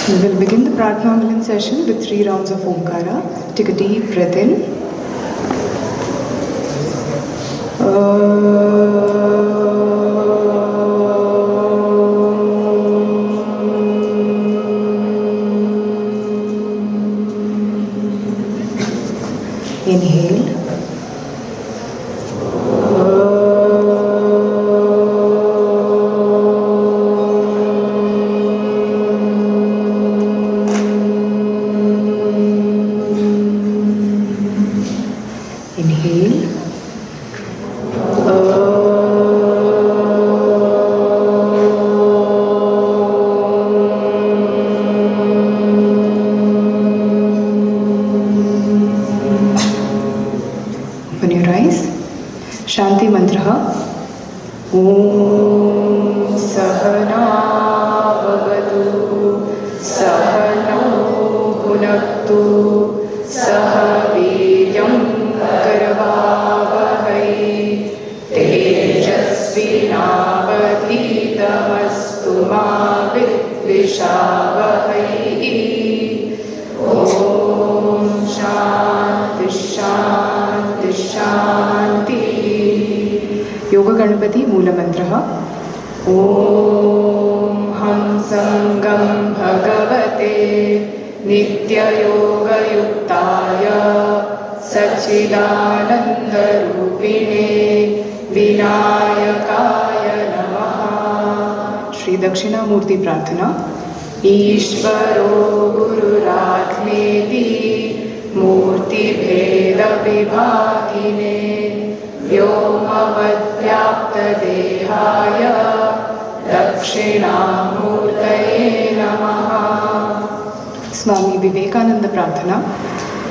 We will begin the Pratna Milan session with 3 rounds of Omkara. Take a deep breath in. Inhale. Inhale. Open your eyes. Shanti mantra. Om Sahana Bhavatu Sahano Bhunaktu Sahaviryam Karvavahai Tejasvinavadhitamastu ma vidvishavahai. Om Shanti Shanti Shanti. Yoga Ganapati Moola Mantra. Om Ham Sangam Bhagavate Nitya Yoga Yuktaya Sachidananda Rupine Vinayakaya Namaha. Shri Dakshina Murti Prarthana. Ishvaro Gururatmeti Murti Bheda Vibhagine Vyomavadyapta Dehaya Dakshinamurtaye Namaha. Swami Vivekananda Prarthana.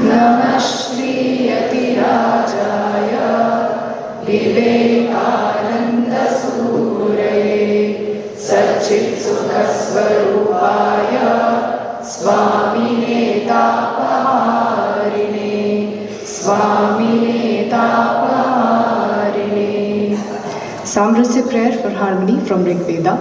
Namah Shri Yatirajaya Vivekananda Suraye Satchit Sukha Swarupaya Swamine Tapaharine Swamine Tapaharine. Samrasya prayer for harmony from Rig Veda.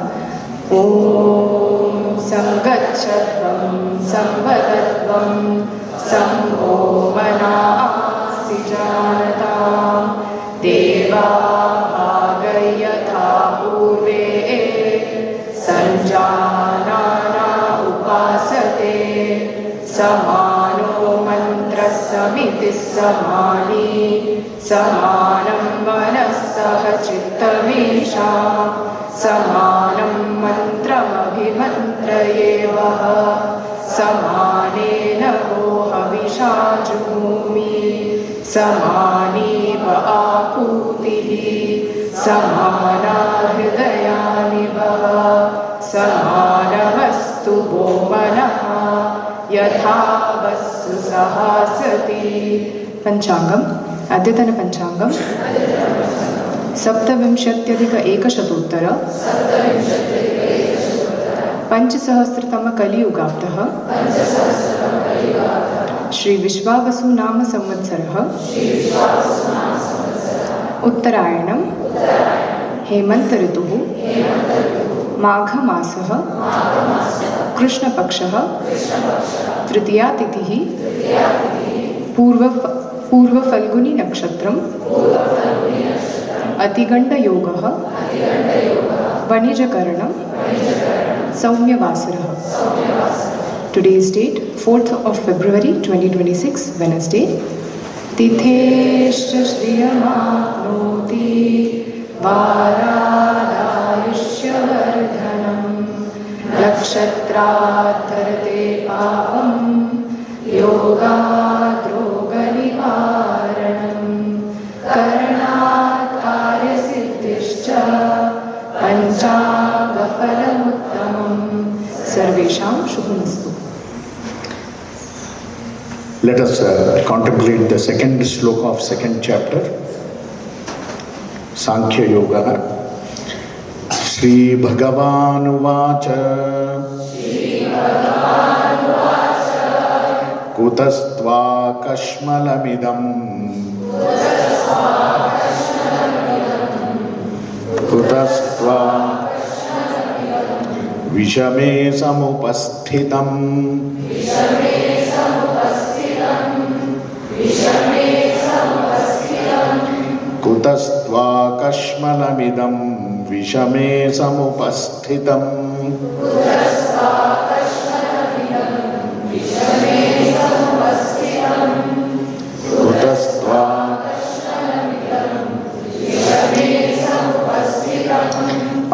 Om Sangachatvam Samvadatvam Sambho Manasi Janata Deva Bhagayatha Purve Sanjanana Upasate Samano Mantra Samiti Samani Samanam Manasaha Chittamesha Samanam Mantram Abhimantrayevaha Samanena Vohavisha Jumumi Samani Vaakutihi Samana Hridayani Vaha Samanavastu Bomanaha Yatha Vasu Sahasati. Panchangam. Adyatana Panchangam. सप्तविंशत्यधिक एकशतोत्तर पंचसहस्रतम कलियुगाब्दः Shri Vishvavasu नाम संवत्सरः उत्तरायणं हेमंत ऋतुः माघमासः कृष्णपक्षः तृतीया तिथिः पूर्वफल्गुनी नक्षत्रम् अतिगंड योगः वणिजकरणं सौम्यवासरः. Today's date 4th of February 2026 Wednesday. तिथेश्च श्रियमाप्नोति वारादायुष्यवर्धनं नक्षत्राद्धरते पापं योगात् रोगनिवारणं करणात् कार्यसिद्धिश्च पञ्चाङ्गफलमुत्तमं सर्वेषां शुभमस्तु. Let us contemplate the second sloka of second chapter, Sankhya Yoga. Shri Bhagavan Uvacha Kutastva Kashmalamidam Kutastva विषमे समुपस्थितम् कुतस्त्वाकश्मलमिदं विषमे समुपस्थितम् कुतस्त्वा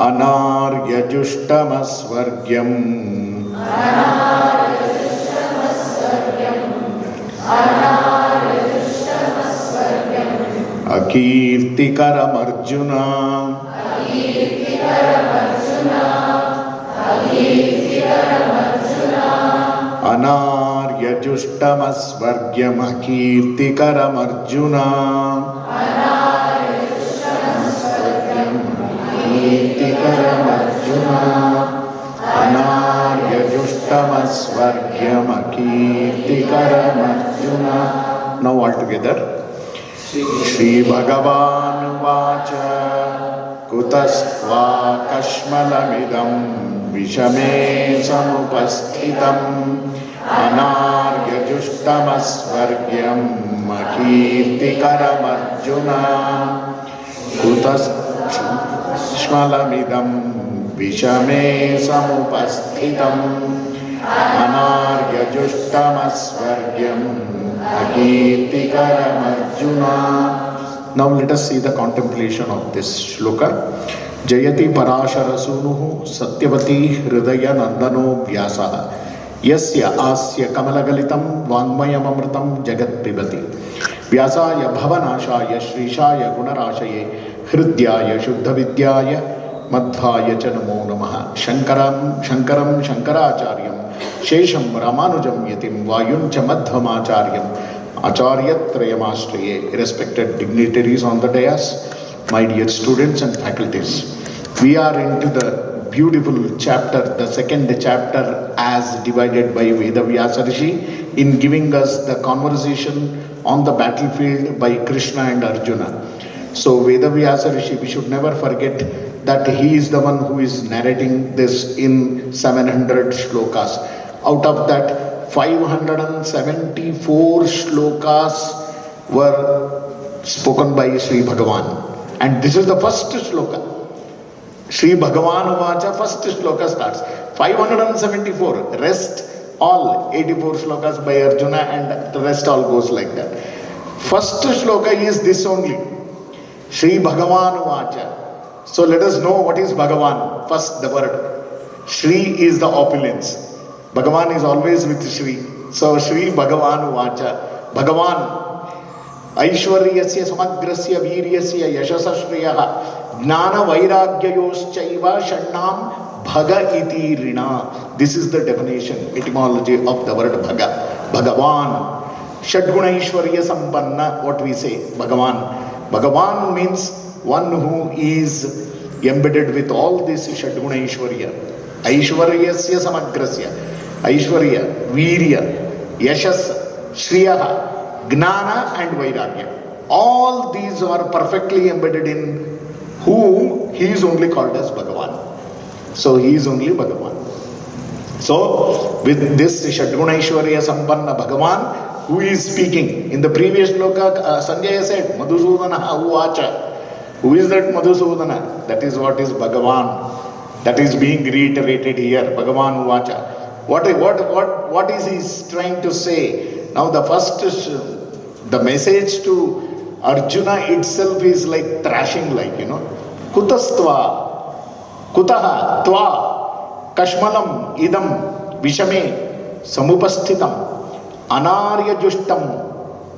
अनार्यजुष्टमस्वर्ग्यम् अकीर्तिकरमर्जुन अनार्यजुष्टमस्वर्ग्यमकीर्तिकरमर्जुन अनार्यजुष्टमस्वर्ग्यमकीर्तिकरमर्जुन. Now all together. श्रीभगवानुवाच कुतस्त्वाकश्मलमिदं विषमे समुपस्थितम् अनार्यजुष्टमस्वर्ग्यम् अकीर्तिकरमर्जुन कुतस्त्वाकश्मलमिदं विषमे समुपस्थितम् अनार्यजुष्टमस्वर्ग्यम् अकीर्तिकरमर्जुन. Now let us see the contemplation of this shloka. Jayati Parasharasunhu Satyavati Hridaya Nandano Vyasaha Yasya Asya Kamalagalitam Vangmayam Amritam Jagat Pibati Vyasaya Bhavanashaya Shrishaya Gunarashaye Hridyaya Shuddhavidyaya Madhvaya Chanamo Namaha Shankaram Shankaracharyam Shesham Ramanujam Yatim Vayuncha Madhvamacharyam Acharyatrayamastraye. Respected dignitaries on the dais, my dear students and faculties, we are into the beautiful chapter, the second chapter as divided by Vedavyasa Rishi in giving us the conversation on the battlefield by Krishna and Arjuna. So Vedavyasa Rishi, we should never forget that he is the one who is narrating this in 700 shlokas. Out of that, 574 shlokas were spoken by Sri Bhagavan. And this is the first shloka. Sri Bhagavan Vacha, first shloka starts. 574. Rest all 84 shlokas by Arjuna and the rest all goes like that. First shloka is this only. Sri Bhagavan Vacha. So let us know what is Bhagavan. First the word. Sri is the opulence. Bhagavan is always with Shri. So Shri Bhagavan Vacha. Bhagavan Aishwaryasya Samagrasya Viryasya Yashasa Shriyaha Gnana Vairagyayoschaiva Shannam Bhaga iti Rina. This is the definition, etymology of the word Bhaga. Bhagavan. Shadguna Ishwarya Sampanna, what we say, Bhagavan. Bhagavan means one who is embedded with all this Shadguna Ishwarya. Aishwaryasya Samagrasya. Aishwarya, Virya, Yashas, Shriyaha, Gnana and Vairagya. All these are perfectly embedded in whom he is only called as Bhagavan. So he is only Bhagavan. So with this Shadguna Ishwarya Sampanna Bhagavan, who is speaking? In the previous sloka, Sanjaya said, Madhusudana Uvacha. Who is that Madhusudana? That is what is Bhagavan. That is being reiterated here, Bhagavan Uvacha. What is he trying to say? Now the first, the message to Arjuna itself is like thrashing, like, Kutastva, Kutaha, Tva, Kashmalam, Idam, Vishame, Samupasthitam, Anaryajustam,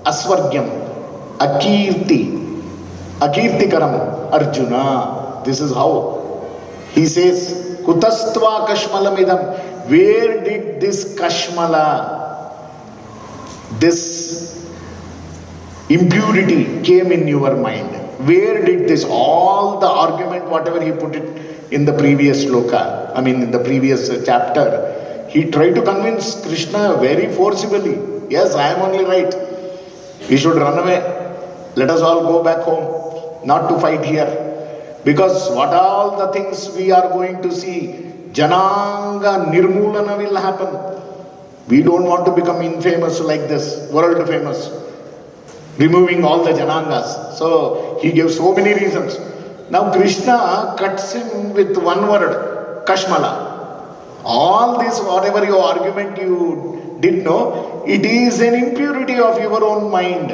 Asvargyam, Akirtikaram, Arjuna. This is how he says, Kutastva Kashmalamidam. Where did this Kashmala, this impurity came in your mind? Where did this, all the argument, whatever he put it in the previous sloka, in the previous chapter, he tried to convince Krishna very forcibly. Yes, I am only right. We should run away. Let us all go back home, not to fight here. Because what all the things we are going to see, Jananga Nirmulana will happen. We don't want to become infamous like this, world famous, removing all the Janangas. So he gave so many reasons. Now Krishna cuts him with one word, Kashmala. All this, whatever your argument you did know, it is an impurity of your own mind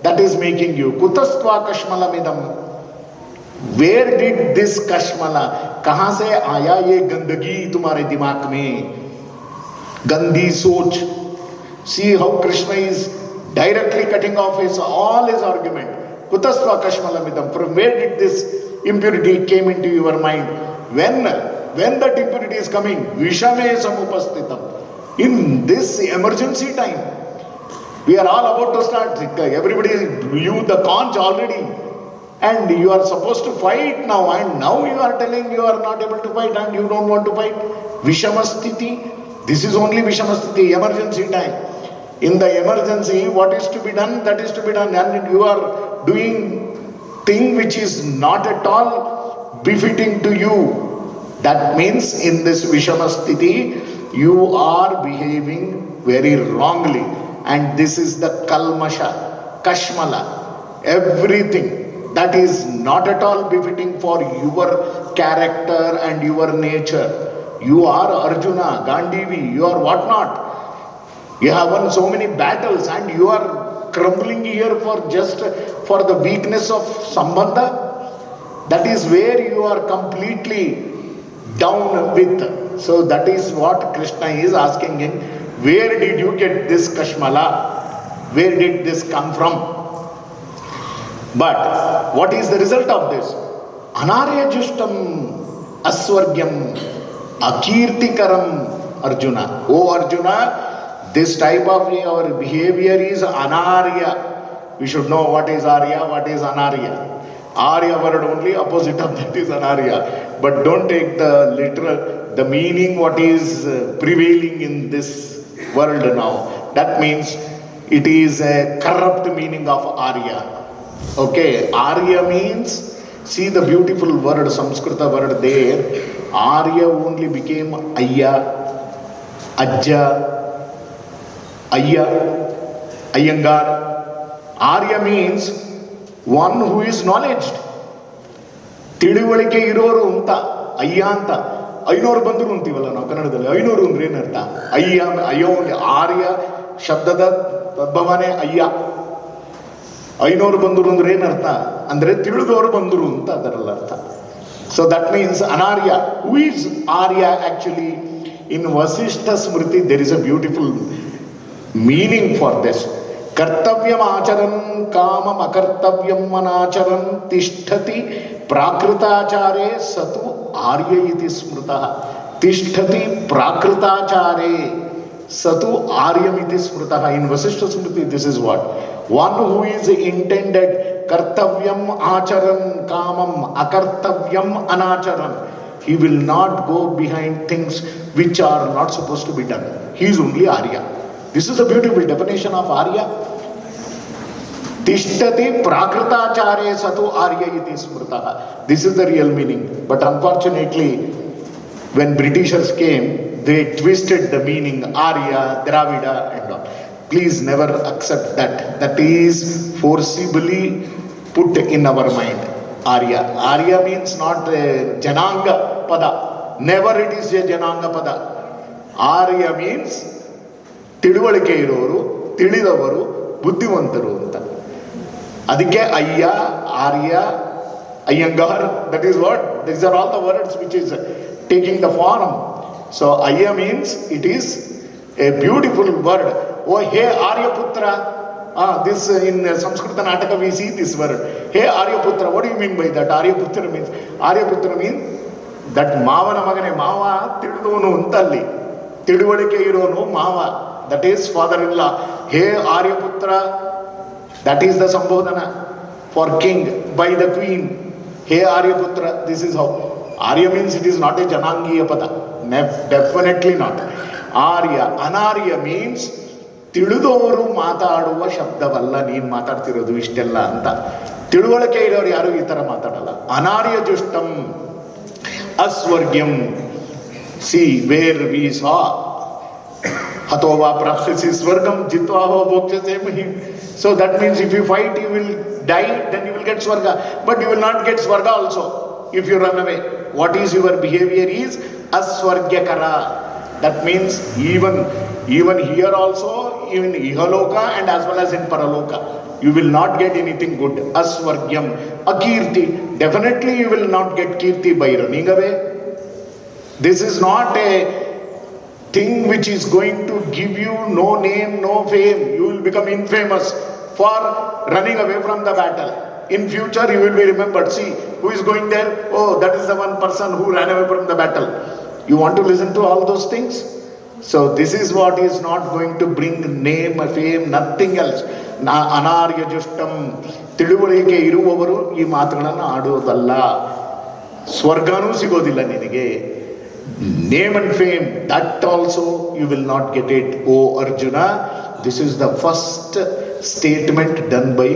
that is making you. Kutastva Kashmala midam. Where did this Kashmala, kahan se aaya ye gandagi tumhare dimag mein? Gandhi soch. See how Krishna is directly cutting off all his argument. Kutastva Kashmala midam. From where did this impurity came into your mind? When that impurity is coming, Vishame samupastitam. In this emergency time, we are all about to start. Everybody knew the conch already. And you are supposed to fight now. And now you are telling you are not able to fight and you don't want to fight. Vishamastiti. This is only Vishamastiti, emergency time. In the emergency, what is to be done, that is to be done. And you are doing thing which is not at all befitting to you. That means in this Vishamastiti, you are behaving very wrongly. And this is the Kalmasha, Kashmala, everything that is not at all befitting for your character and your nature. You are Arjuna, Gandivi, you are what not. You have won so many battles and you are crumbling here for just for the weakness of Sambandha. That is where you are completely down with. So that is what Krishna is asking him. Where did you get this Kashmala? Where did this come from? But what is the result of this? Anarya Justam Aswargyam Akirtikaram Arjuna. Oh Arjuna, this type of our behavior is Anarya. We should know what is Arya, what is Anarya. Arya word only, opposite of that is Anarya. But don't take the literal, the meaning what is prevailing in this world now. That means it is a corrupt meaning of Arya. Okay, Arya means, see the beautiful word, Samskrita word there. Arya only became Ayya, Ajja, Ayya, Ayyangar. Arya means one who is knowledged. ತಿಳಿವಳಿಕೆ ಇರೋರು ಅಂತ ಅಯ್ಯ ಅಂತ. ಐನೋರು ಬಂದರು ಅಂತೀವಲ್ಲ ನಾವು ಕನ್ನಡದಲ್ಲಿ. ಐನೋರು ಅಂದ್ರೆ ಏನರ್ಥ? ಅಯ್ಯ ಅಯ್ಯೋ ಆರ್ಯ ಶಬ್ದದ ತದ್ಭವನೇ ಅಯ್ಯ. ಐನೋರು ಬಂದರು ಅಂದ್ರೆ ಏನರ್ಥ? ಅಂದ್ರೆ ತಿಳಿದವರು ಬಂದರು ಅಂತ ಅದರಲ್ಲಿ ಅರ್ಥ. ಸೊ ದಟ್ ಮೀನ್ಸ್ ಅನಾರ್ಯ. ಹೂ ಈಸ್ ಆರ್ಯ actually? In Vasishtha Smriti there is a beautiful meaning for this. ಕರ್ತವ್ಯಂ ಆಚರನ್ ಕಾಮಂ ಅಕರ್ತವ್ಯಂ ಅನಾಚರನ್ ತಿಷ್ಠತಿ ಪ್ರಾಕೃತಾಚಾರೇ ಸತು ಆರ್ಯ ಇತಿ ಸ್ಮೃತಃ. ತಿಷ್ಠತಿ ಪ್ರಾಕೃತಾಚಾರೇ ಸತು ಆರ್ಯಮಿತಿ ಸ್ಮೃತಃ. In Vasishtha Smriti this is what one who is intended kartavyam acharan kamam akartavyam anacharan. He will not go behind things which are not supposed to be done. He is only Arya. This is a beautiful definition of Arya. Tishtati prakritachare satu Arya iti smritaha. This is the real meaning. But unfortunately, when Britishers came, they twisted the meaning Arya, Dravida and all. Please never accept that. That is forcibly put in our mind. Arya. Arya means not a Jananga pada. Never it is a Jananga pada. Arya means ತಿಳಿವಳಿಕೆ ಇರೋರು, ತಿಳಿದವರು, ಬುದ್ಧಿವಂತರು ಅಂತ. ಅದಕ್ಕೆ ಅಯ್ಯ, ಆರ್ಯ, Iyengar, that is what, these are all the words which is taking the form. So ಅಯ್ಯ means it is a beautiful word. Oh, hey Aryaputra. This in Samskrita Nataka we see this word. Hey Aryaputra. What do you mean by that? Aryaputra means that Mavana Magane. Mava Tiduvanu Untalli. Tiduvalike Ironu Mava. That is father-in-law. Hey Aryaputra. That is the Sambodhana for king by the queen. Hey Aryaputra. This is how. Arya means it is not a Janangiya pada. Definitely not. ಆರ್ಯ. ಅನಾರ್ಯ means ತಿಳಿದವರು ಮಾತಾಡುವ ಶಬ್ದವಲ್ಲ ನೀನು ಮಾತಾಡ್ತಿರೋದು ಇಷ್ಟೆಲ್ಲ ಅಂತ. ತಿಳುವಳಿಕೆ ಇರೋರು ಯಾರು ಈ ಥರ ಮಾತಾಡಲ್ಲ. ಅನಾರ್ಯ ಜುಷ್ಟಂ ಅಸ್ವರ್ಗ್ಯಂ See where we saw Hatova prapsasi swargam jitva bhoksyate mahim. So that means if you fight, you will die, then you will get swarga. But you will not get swarga also if you run away. What is your behavior is aswargyakara. That means even here also, even ihaloka and as well as in paraloka, you will not get anything good. Aswargyam, akirti. Definitely you will not get kirti by running away. This is not a thing which is going to give you no name, no fame. You will become infamous for running away from the battle. In future you will be remembered. See, who is going there? Oh, that is the one person who ran away from the battle. You want to listen to all those things? So this is what is not going to bring name, fame, nothing else. Anarya justam tiduvalike iruvavaru ee maatugalanna ಆಡುವುದಲ್ಲ. ಸ್ವರ್ಗನೂ ಸಿಗೋದಿಲ್ಲ ನಿನಗೆ. Name and fame, that also you will not get it. O Arjuna, this is the first statement done by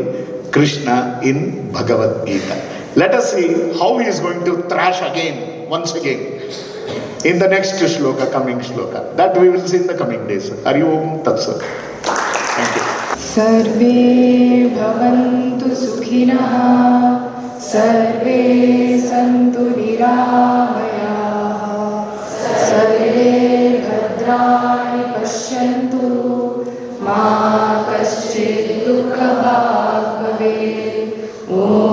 Krishna in Bhagavad Gita. Let us see how he is going to thrash again, once again, in the next shloka, coming shloka. That we will see in the coming days. Hari Om Tat Sat. Thank you. Sarve bhavantu sukhinah, sarve santu niramayaः, सर्वे भद्राणि पश्यन्तु मा कश्चित् दुःखभाग् भवेत्। ॐ